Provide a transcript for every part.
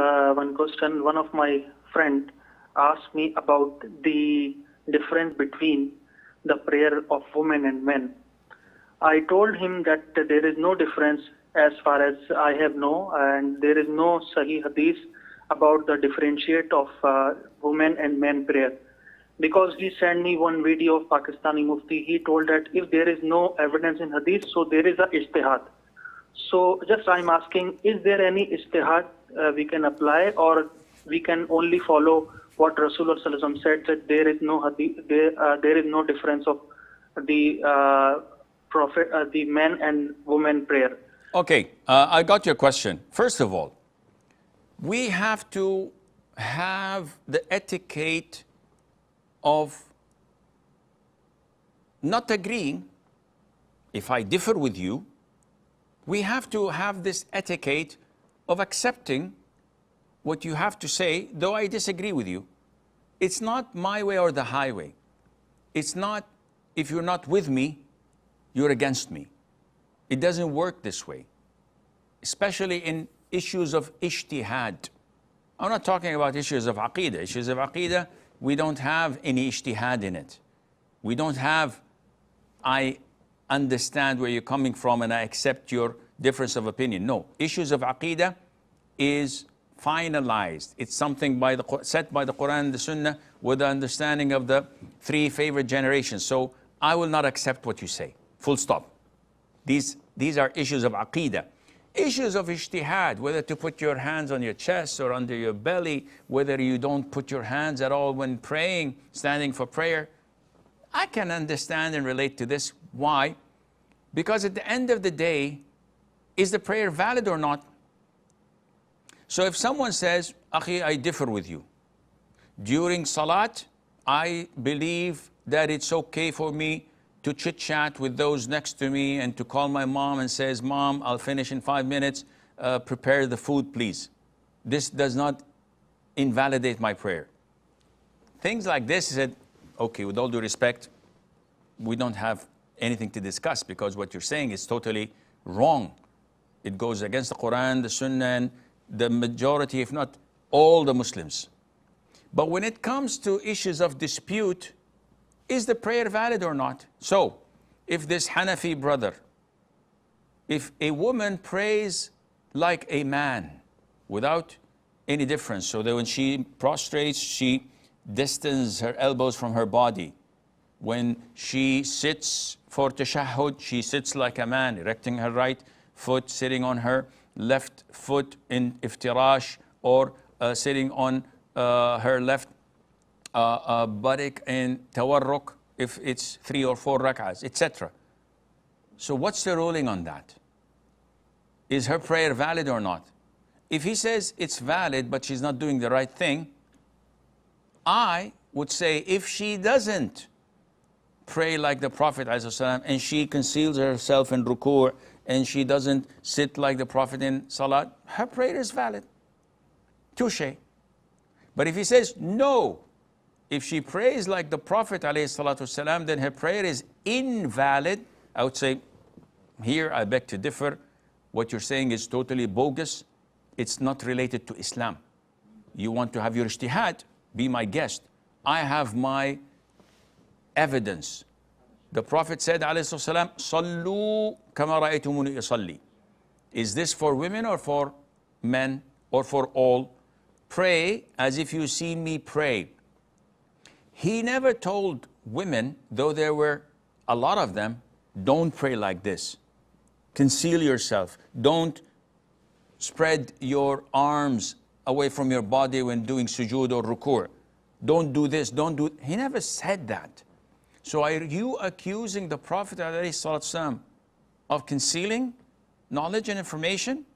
One question. One of my friend asked me about the difference between the prayer of women and men. I told him that there is no difference as far as I have known, and there is no Sahih Hadith about the differentiate of women and men prayer. Because he sent me one video of Pakistani Mufti, he told that if there is no evidence in Hadith, so there is a ijtihad. So just I'm asking, is there any ijtihad we can apply, or we can only follow what Rasulullah Sallallahu Alaihi Wasallam said, that there is no hadith, there is no difference of the prophet, the men and women prayer? Okay, I got your question. First of all, we have to have the etiquette of not agreeing. If I differ with you, we have to have this etiquette of accepting what you have to say, though I disagree with you. It's not my way or the highway. It's not, if you're not with me, you're against me. It doesn't work this way, especially in issues of ijtihad. I'm not talking about issues of aqeedah. Issues of aqeedah, we don't have any ijtihad in it. We don't have, I understand where you're coming from and I accept your difference of opinion. No, issues of aqeedah is finalized. It's something set by the Quran and the Sunnah with the understanding of the three favorite generations. So I will not accept what you say. Full stop. These are issues of aqeedah. Issues of ijtihad, whether to put your hands on your chest or under your belly, whether you don't put your hands at all when praying, standing for prayer. I can understand and relate to this. Why? Because at the end of the day, is the prayer valid or not? So if someone says, Akhi, I differ with you. During Salat, I believe that it's okay for me to chit-chat with those next to me and to call my mom and says, Mom, I'll finish in 5 minutes, prepare the food, please. This does not invalidate my prayer. Things like this, he said, okay, with all due respect, we don't have anything to discuss because what you're saying is totally wrong. It goes against the Quran, the Sunnah, and the majority, if not all the Muslims. But when it comes to issues of dispute, is the prayer valid or not? So, if this Hanafi brother, if a woman prays like a man without any difference, so that when she prostrates, she distances her elbows from her body. When she sits for tashahhud, she sits like a man, erecting her right foot, sitting on her left foot in iftirash, or sitting on her left buttock in tawarruk, if it's 3 or 4 rak'ahs, etc. So what's the ruling on that? Is her prayer valid or not? If he says it's valid, but she's not doing the right thing, I would say if she doesn't pray like the Prophet ﷺ, and she conceals herself in ruku' and she doesn't sit like the Prophet in salat, her prayer is valid. Touché. But if he says no, if she prays like the Prophet ﷺ, then her prayer is invalid, I would say, here I beg to differ. What you're saying is totally bogus. It's not related to Islam. You want to have your ijtihad, be my guest. I have my evidence. The Prophet said, ﷺ, Sallu kama ra'aytumuni usalli. Is this for women or for men or for all? Pray as if you see me pray. He never told women, though there were a lot of them, don't pray like this. Conceal yourself. Don't spread your arms away from your body when doing sujood or ruku'. Don't do this, don't do... He never said that. So are you accusing the Prophet ﷺ of concealing knowledge and information?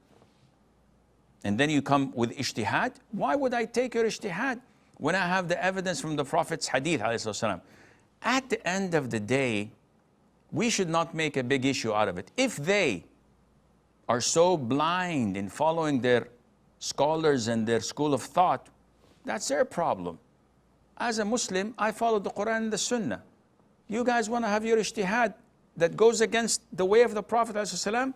And then you come with ijtihad? Why would I take your ijtihad when I have the evidence from the Prophet's hadith ﷺ? At the end of the day, we should not make a big issue out of it. If they are so blind in following their scholars and their school of thought, that's their problem. As a Muslim, I follow the Quran and the Sunnah. You guys want to have your ijtihad that goes against the way of the Prophet ﷺ?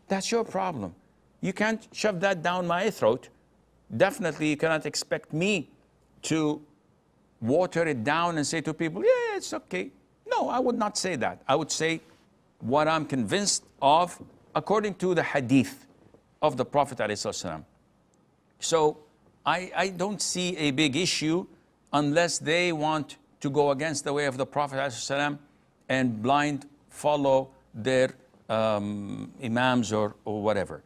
That's your problem. You can't shove that down my throat definitely you cannot expect me to water it down and say to people, yeah, it's okay. No, I would not say that. I would say what I'm convinced of according to the hadith of the Prophet ﷺ. So I don't see a big issue unless they want to go against the way of the Prophet ﷺ and blind follow their imams or whatever.